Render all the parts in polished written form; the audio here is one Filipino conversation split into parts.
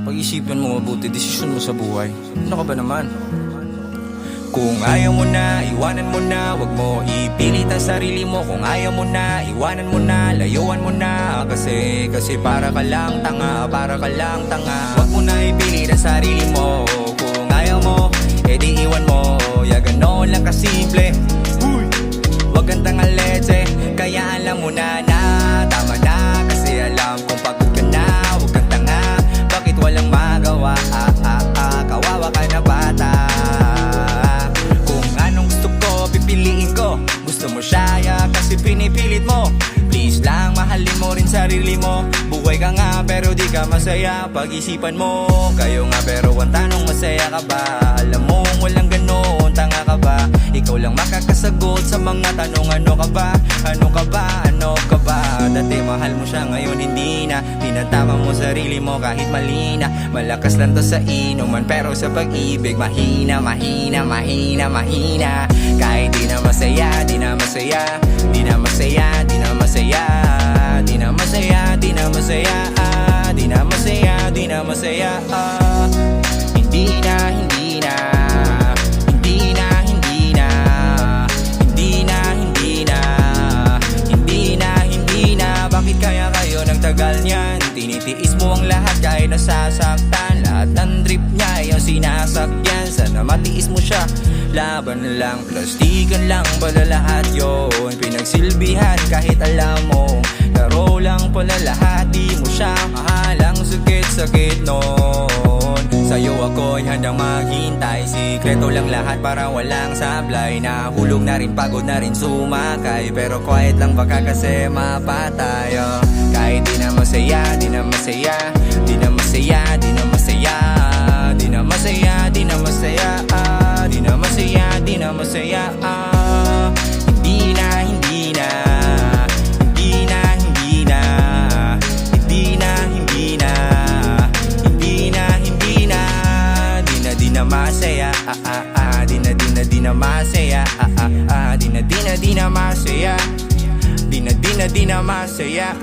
Pag-isipan mo mabuti, desisyon mo sa buhay. Ano ka ba naman? Kung ayaw mo na, iwanan mo na. Huwag mo ipilit ang sarili mo. Kung ayaw mo na, iwanan mo na. Layuan mo na. Kasi para ka lang tanga. Para ka lang tanga. Huwag mo na ipilit ang sarili mo. Kung ayaw mo, edi iwan mo. Ya ganon lang kasimple. Huwag kang tangaletse. Kaya alam mo na tama na. Kasi alam kong pagod ka na. Huwag kang tanga. Bakit walang magawa? Kawawa ka na bata. Pipiliin ko, gusto mo siya, kasi pinipilit mo. Please lang, mahalin mo rin sarili mo. Buhay ka nga, pero di ka masaya. Pag-isipan mo, kayo nga, pero ang tanong, masaya ka ba? Alam mo, walang ganoon, tanga ka ba? Ikaw lang makakasagot sa mga tanong. Ano ka ba? Ano ka ba? Ano ka ba? Dati mahal mo siya, ngayon hindi na. Tinatama mo sarili mo kahit mali na. Malakas lang to sa inuman, pero sa pag-ibig mahina, mahina, mahina, mahina. Kahit di na masaya, di na masaya, di na masaya, di na masaya, di na masaya, di na masaya, di na masaya, di na masaya. Hindi na, hindi na, hindi na, hindi na, hindi na, hindi na, hindi na, hindi na. Bakit kaya kayo nagtagal niyan? Tinitiis mo ang lahat kahit nasasaktan. Lahat ng drip niya yung sinasakyan. Sana matiis mo siya. Laban lang, plastikan lang pala lahat yun. Pinagsilbihan kahit alam mo laro lang pala lahat. Di mo siya mahalang, sakit-sakit nun. Sa'yo ako'y handang maghintay. Sikreto lang lahat para walang sablay. Nahulog na rin, pagod na rin sumakay. Pero quiet lang baka kasi mapatay. Kahit di na masaya, di na masaya, di na masaya, di na masaya, di na masaya, di na masaya, di na masaya, di na masaya. Hindi na, hindi na, hindi na, hindi na, hindi na, hindi na, hindi na, hindi na, di na masaya, di na, di na masaya, di na, di na masaya, di na masaya.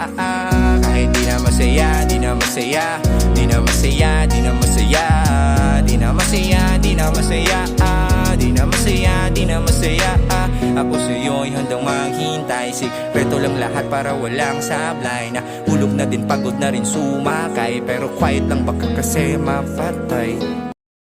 Kahit di na masaya, di na masaya, di na masaya, di na masaya, di na masaya, di na masaya, di na masaya, di na masaya. Ako sa'yo'y handang maghintay. Sikreto lang lahat para walang sablay. Nahulog na din, pagod na rin sumakay. Pero quiet lang baka kasi mapatay.